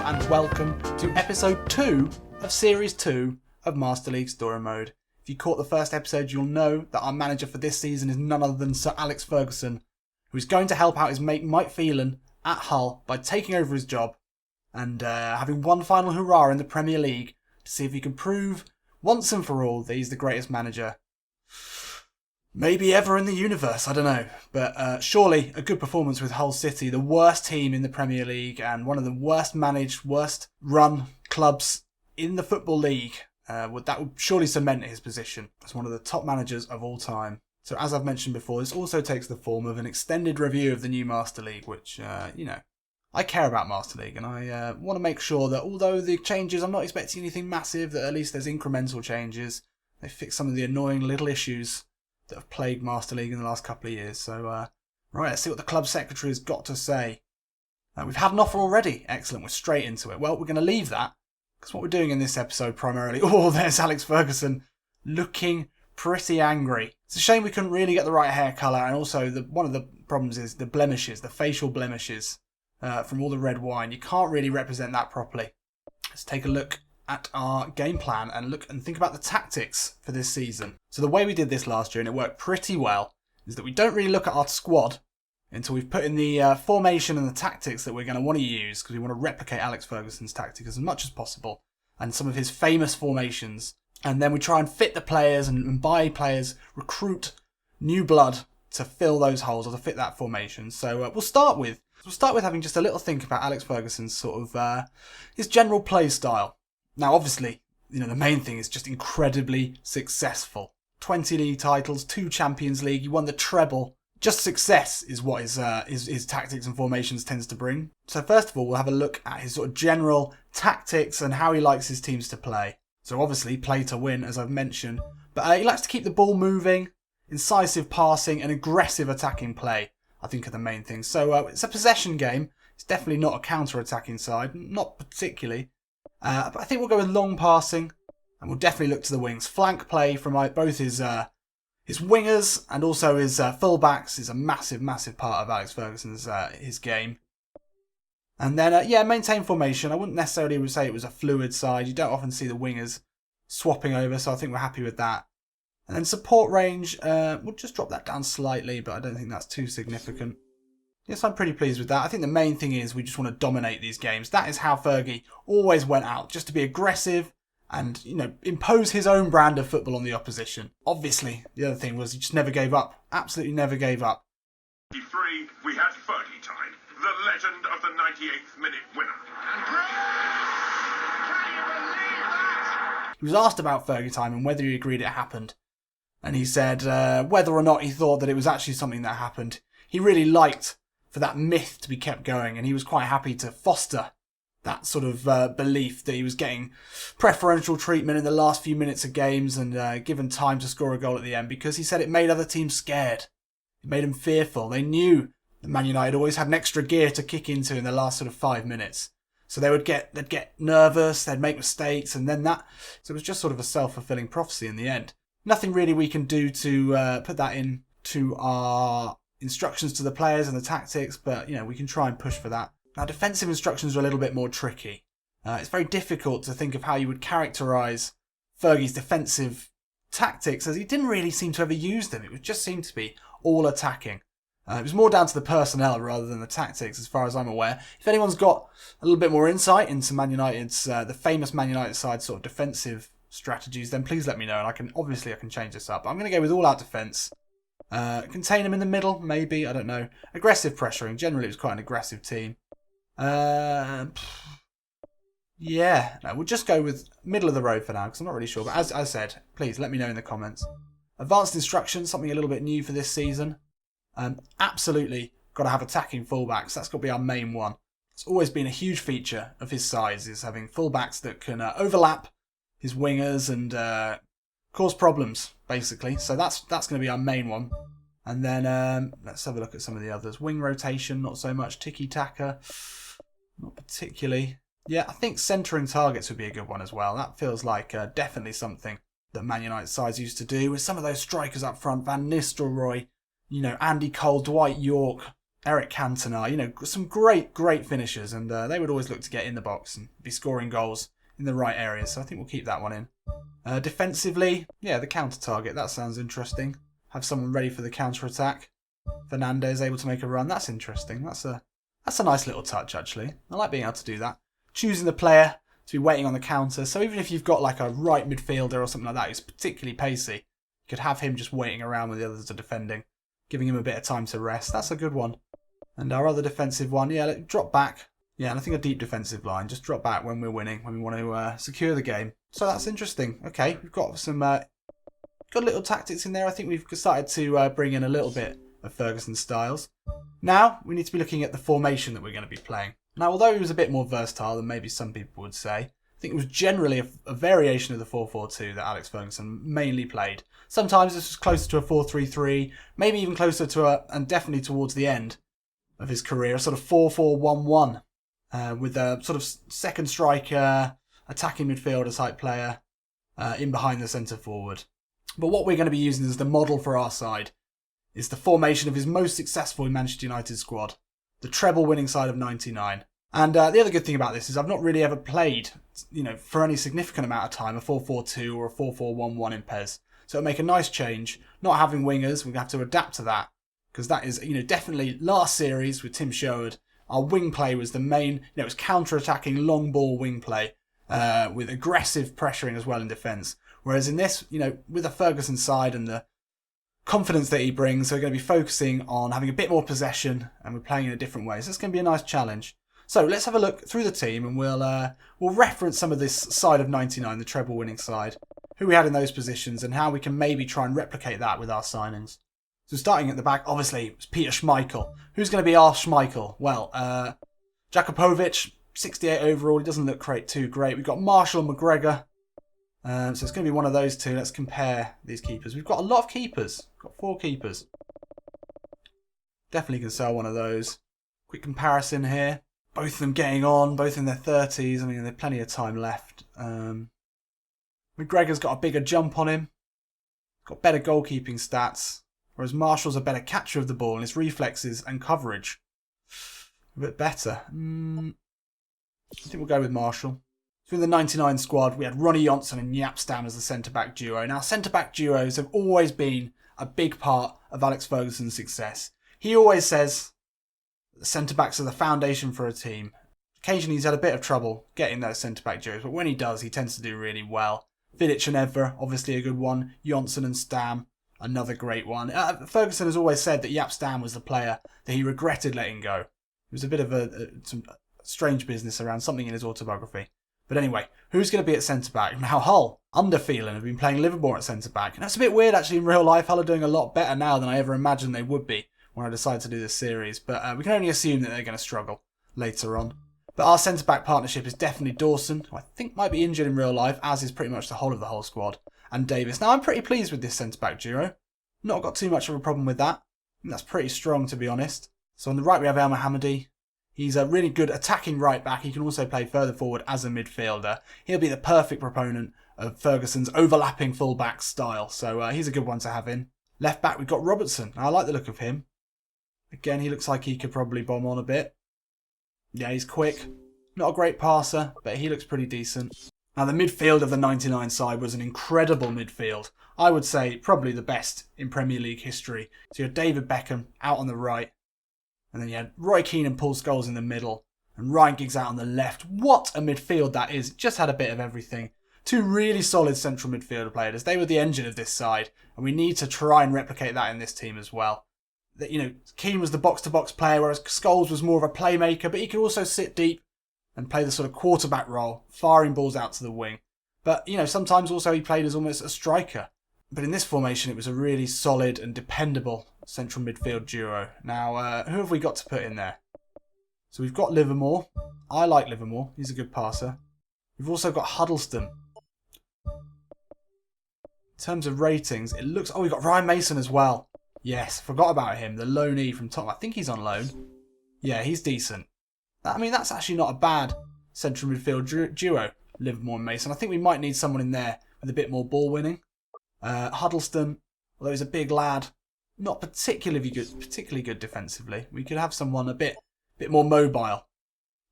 and welcome to episode 2 of series 2 of Master League Story Mode. If you caught the first episode, you'll know that our manager for this season is none other than Sir Alex Ferguson, who is going to help out his mate Mike Phelan at Hull by taking over his job and having one final hurrah in the Premier League to see if he can prove once and for all that he's the greatest manager maybe ever in the universe, I don't know. But surely a good performance with Hull City, the worst team in the Premier League and one of the worst managed, worst run clubs in the Football League. That would surely cement his position as one of the top managers of all time. So as I've mentioned before, this also takes the form of an extended review of the new Master League, which, I care about Master League and I want to make sure that although the changes, I'm not expecting anything massive, that at least there's incremental changes. They fix some of the annoying little issues that have plagued Master League in the last couple of years. So, right, let's see what the club secretary has got to say. We've had an offer already. Excellent, we're straight into it. Well, we're going to leave that, because what we're doing in this episode primarily... Oh, there's Alex Ferguson, looking pretty angry. It's a shame we couldn't really get the right hair colour, and also one of the problems is the blemishes, the facial blemishes from all the red wine. You can't really represent that properly. Let's take a look at our game plan and look and think about the tactics for this season. So the way we did this last year, and it worked pretty well, is that we don't really look at our squad until we've put in the formation and the tactics that we're going to want to use, because we want to replicate Alex Ferguson's tactic as much as possible and some of his famous formations. And then we try and fit the players and buy players, recruit new blood to fill those holes or to fit that formation. So we'll start with having just a little think about Alex Ferguson's sort of his general play style. Now, obviously, the main thing is just incredibly successful. 20 league titles, 2 Champions League, you won the treble. Just success is what his tactics and formations tends to bring. So first of all, we'll have a look at his sort of general tactics and how he likes his teams to play. So obviously, play to win, as I've mentioned. But he likes to keep the ball moving, incisive passing and aggressive attacking play, I think, are the main things. So it's a possession game. It's definitely not a counter-attacking side, not particularly. But I think we'll go with long passing, and we'll definitely look to the wings. Flank play from both his wingers and also his fullbacks is a massive, massive part of Alex Ferguson's his game. And then, maintain formation. I wouldn't necessarily say it was a fluid side. You don't often see the wingers swapping over, so I think we're happy with that. And then support range, we'll just drop that down slightly, but I don't think that's too significant. Yes, I'm pretty pleased with that. I think the main thing is we just want to dominate these games. That is how Fergie always went out, just to be aggressive and, impose his own brand of football on the opposition. Obviously, the other thing was he just never gave up. Absolutely never gave up. 53, we had Fergie time, the legend of the 98th minute winner. And can you believe that? He was asked about Fergie time and whether he agreed it happened. And he said whether or not he thought that it was actually something that happened. He really liked for that myth to be kept going, and he was quite happy to foster that sort of belief that he was getting preferential treatment in the last few minutes of games and given time to score a goal at the end, because he said it made other teams scared. It made them fearful. They knew that Man United always had an extra gear to kick into in the last sort of 5 minutes. So they'd get nervous, they'd make mistakes, and then so it was just sort of a self-fulfilling prophecy in the end. Nothing really we can do to put that into our instructions to the players and the tactics, but we can try and push for that. Now, defensive instructions are a little bit more tricky. It's very difficult to think of how you would characterise Fergie's defensive tactics, as he didn't really seem to ever use them. It just seemed to be all attacking. It was more down to the personnel rather than the tactics, as far as I'm aware. If anyone's got a little bit more insight into Man United's, the famous Man United side sort of defensive strategies, then please let me know, and I can change this up. I'm going to go with all-out defence. Contain them in the middle, maybe, I don't know. Aggressive pressuring. Generally, it was quite an aggressive team. We'll just go with middle of the road for now, because I'm not really sure. But as I said, please let me know in the comments. Advanced instructions, something a little bit new for this season. Absolutely got to have attacking fullbacks. That's got to be our main one. It's always been a huge feature of his size, is having fullbacks that can overlap his wingers and cause problems, basically. So that's going to be our main one. And then let's have a look at some of the others. Wing rotation, not so much. Tiki-taka, not particularly. Yeah, I think centering targets would be a good one as well. That feels like definitely something that Man United sides used to do with some of those strikers up front. Van Nistelrooy, Andy Cole, Dwight York, Eric Cantona, you know, some great finishers, and they would always look to get in the box and be scoring goals in the right areas, so I think we'll keep that one in. Defensively, yeah, the counter target, that sounds interesting. Have someone ready for the counter attack. Fernandez able to make a run, that's interesting. That's a nice little touch, actually. I like being able to do that. Choosing the player to be waiting on the counter, so even if you've got like a right midfielder or something like that who's particularly pacey, you could have him just waiting around when the others are defending, giving him a bit of time to rest. That's a good one. And our other defensive one, yeah, drop back. Yeah, and I think a deep defensive line. Just drop back when we're winning, when we want to secure the game. So that's interesting. Okay, we've got some got little tactics in there. I think we've started to bring in a little bit of Ferguson's styles. Now, we need to be looking at the formation that we're going to be playing. Now, although he was a bit more versatile than maybe some people would say, I think it was generally a variation of the 4-4-2 that Alex Ferguson mainly played. Sometimes this was closer to a 4-3-3, maybe even closer to and definitely towards the end of his career, a sort of 4-4-1-1. With a sort of second striker, attacking midfielder type player in behind the centre forward. But what we're going to be using as the model for our side is the formation of his most successful Manchester United squad, the treble winning side of '99. And the other good thing about this is I've not really ever played, you know, for any significant amount of time, a 4-4-2 or a 4-4-1-1 in PES. So it'll make a nice change. Not having wingers, we're going to have to adapt to that, because that is, you know, definitely last series with Tim Sherwood. Our wing play was the main, you know, it was counter-attacking long ball wing play with aggressive pressuring as well in defence. Whereas in this, you know, with the Ferguson side and the confidence that he brings, we're going to be focusing on having a bit more possession and we're playing in a different way. So it's going to be a nice challenge. So let's have a look through the team and we'll reference some of this side of 99, the treble winning side, who we had in those positions and how we can maybe try and replicate that with our signings. So starting at the back, obviously, it was Peter Schmeichel. Who's going to be our Schmeichel? Well, Jakupovic, 68 overall. He doesn't look too great. We've got Marshall and McGregor. So it's going to be one of those two. Let's compare these keepers. We've got a lot of keepers. We've got 4 keepers. Definitely can sell one of those. Quick comparison here. Both of them getting on, both in their 30s. I mean, there's plenty of time left. McGregor's got a bigger jump on him. Got better goalkeeping stats. Whereas Marshall's a better catcher of the ball and his reflexes and coverage a bit better. I think we'll go with Marshall. So in the 99 squad, we had Ronnie Johnson and Jaap Stam as the centre-back duo. Now, centre-back duos have always been a big part of Alex Ferguson's success. He always says the centre-backs are the foundation for a team. Occasionally, he's had a bit of trouble getting those centre-back duos, but when he does, he tends to do really well. Vidic and Evra, obviously a good one. Johnson and Stam. Another great one. Ferguson has always said that Jaap Stam was the player that he regretted letting go. It was a bit of some strange business around something in his autobiography. But anyway, who's going to be at centre-back? Now Hull, under Phelan, have been playing Livermore at centre-back. And that's a bit weird actually in real life. Hull are doing a lot better now than I ever imagined they would be when I decided to do this series. But we can only assume that they're going to struggle later on. But our centre-back partnership is definitely Dawson, who I think might be injured in real life, as is pretty much the whole of the Hull squad, and Davis. Now, I'm pretty pleased with this centre-back duo. Not got too much of a problem with that. I think that's pretty strong, to be honest. So on the right, we have El Mohammadi. He's a really good attacking right back. He can also play further forward as a midfielder. He'll be the perfect proponent of Ferguson's overlapping full-back style. So he's a good one to have in. Left back, we've got Robertson. I like the look of him. Again, he looks like he could probably bomb on a bit. Yeah, he's quick. Not a great passer, but he looks pretty decent. Now, the midfield of the 99 side was an incredible midfield. I would say probably the best in Premier League history. So you had David Beckham out on the right. And then you had Roy Keane and Paul Scholes in the middle. And Ryan Giggs out on the left. What a midfield that is. Just had a bit of everything. 2 really solid central midfielder players. They were the engine of this side. And we need to try and replicate that in this team as well. That, you know, Keane was the box-to-box player, whereas Scholes was more of a playmaker. But he could also sit deep and play the sort of quarterback role, firing balls out to the wing. But, you know, sometimes also he played as almost a striker. But in this formation, it was a really solid and dependable central midfield duo. Now, who have we got to put in there? So we've got Livermore. I like Livermore. He's a good passer. We've also got Huddleston. In terms of ratings, it looks... Oh, we've got Ryan Mason as well. Yes, forgot about him. The loanee from Tottenham. I think he's on loan. Yeah, he's decent. I mean, that's actually not a bad central midfield duo, Livermore and Mason. I think we might need someone in there with a bit more ball winning. Huddleston, although he's a big lad, not particularly good defensively. We could have someone a bit more mobile.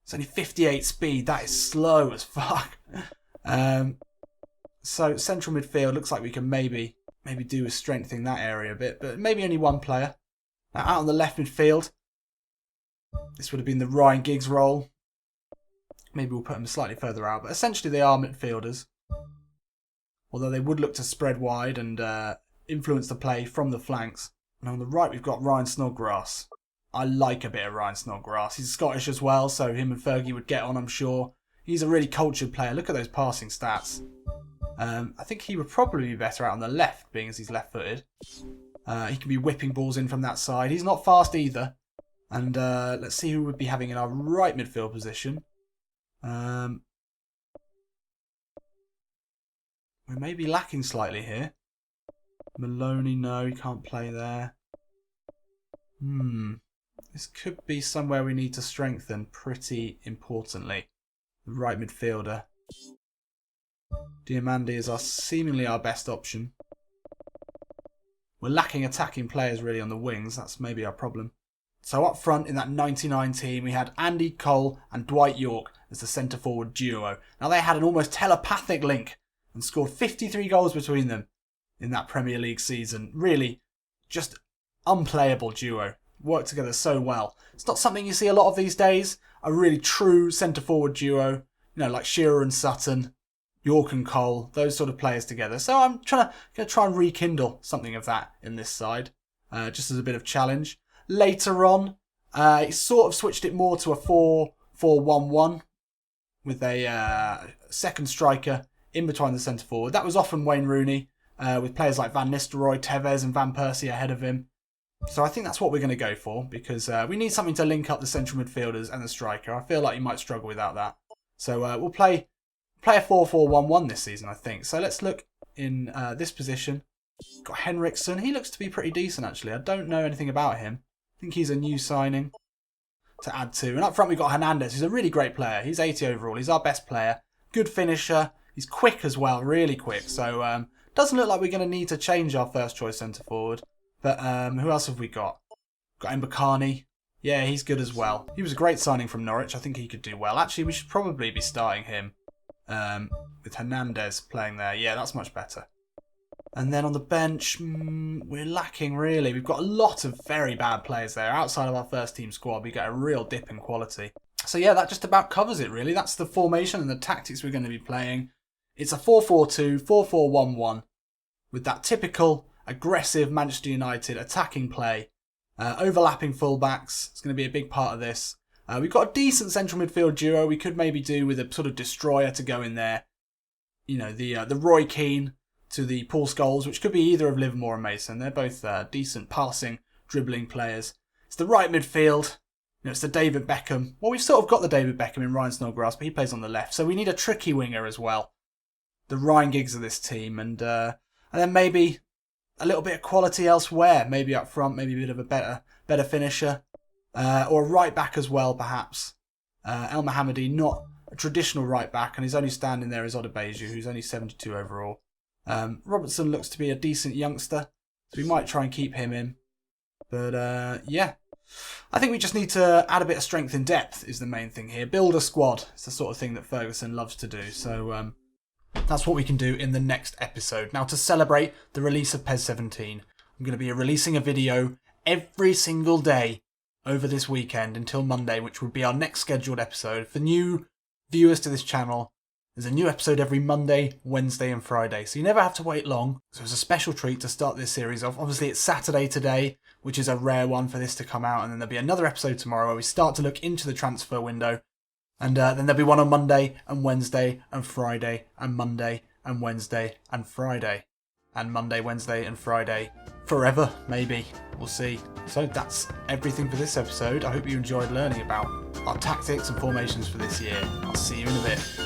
It's only 58 speed. That is slow as fuck. So central midfield looks like we can maybe do with strengthening that area a bit, but maybe only one player. Now out on the left midfield, this would have been the Ryan Giggs role. Maybe we'll put him slightly further out, but essentially they are midfielders. Although they would look to spread wide and influence the play from the flanks. And on the right we've got Ryan Snodgrass. I like a bit of Ryan Snodgrass. He's Scottish as well, so him and Fergie would get on, I'm sure. He's a really cultured player. Look at those passing stats. I think he would probably be better out on the left, being as he's left-footed. He can be whipping balls in from that side. He's not fast either. And let's see who we'd be having in our right midfield position. We may be lacking slightly here. Maloney, no, he can't play there. This could be somewhere we need to strengthen pretty importantly. The right midfielder. Diamandi is seemingly our best option. We're lacking attacking players really on the wings. That's maybe our problem. So up front in that 99 team, we had Andy Cole and Dwight York as the centre-forward duo. Now they had an almost telepathic link and scored 53 goals between them in that Premier League season. Really, just unplayable duo. Worked together so well. It's not something you see a lot of these days. A really true centre-forward duo. You know, like Shearer and Sutton, York and Cole, those sort of players together. So I'm going to try and rekindle something of that in this side, just as a bit of challenge. Later on, he sort of switched it more to a 4-4-1-1 with a second striker in between the centre forward. That was often Wayne Rooney, with players like Van Nistelrooy, Tevez and Van Persie ahead of him. So I think that's what we're going to go for, because we need something to link up the central midfielders and the striker. I feel like you might struggle without that. So we'll play a 4-4-1-1 this season, I think. So let's look in this position. Got Henriksen. He looks to be pretty decent, actually. I don't know anything about him. I think he's a new signing to add to. And up front we've got Hernandez, who's a really great player. He's 80 overall. He's our best player. Good finisher. He's quick as well, really quick. So doesn't look like we're going to need to change our first choice centre forward. But who else have we got? Got Mbakani. Yeah, he's good as well. He was a great signing from Norwich. I think he could do well. Actually, we should probably be starting him with Hernandez playing there. Yeah, that's much better. And then on the bench, we're lacking really. We've got a lot of very bad players there. Outside of our first team squad, we get a real dip in quality. So yeah, that just about covers it really. That's the formation and the tactics we're going to be playing. It's a 4-4-2, 4-4-1-1 with that typical aggressive Manchester United attacking play. Overlapping fullbacks. It's going to be a big part of this. We've got a decent central midfield duo. We could maybe do with a sort of destroyer to go in there. You know, the Roy Keane to the Paul Scholes, which could be either of Livermore and Mason. They're both decent passing, dribbling players. It's the right midfield. You know, it's the David Beckham. Well, we've sort of got the David Beckham in Ryan Snodgrass, but he plays on the left. So we need a tricky winger as well. The Ryan Giggs of this team. And then maybe a little bit of quality elsewhere. Maybe up front, maybe a bit of a better finisher. Or a right back as well, perhaps. El Mohammadi, not a traditional right back, and he's only standing there as Odebeju, who's only 72 overall. Robertson looks to be a decent youngster, so we might try and keep him in. But yeah, I think we just need to add a bit of strength and depth is the main thing here. Build a squad. It's the sort of thing that Ferguson loves to do. So that's what we can do in the next episode. Now, to celebrate the release of PES 17, I'm going to be releasing a video every single day over this weekend until Monday, which would be our next scheduled episode. For new viewers to this channel, there's a new episode every Monday, Wednesday and Friday, so you never have to wait long. So it's a special treat to start this series off. Obviously it's Saturday today, which is a rare one for this to come out, and then there'll be another episode tomorrow where we start to look into the transfer window, and then there'll be one on Monday and Wednesday and Friday and Monday and Wednesday and Friday. And Monday, Wednesday and Friday forever, maybe. We'll see. So that's everything for this episode. I hope you enjoyed learning about our tactics and formations for this year. I'll see you in a bit.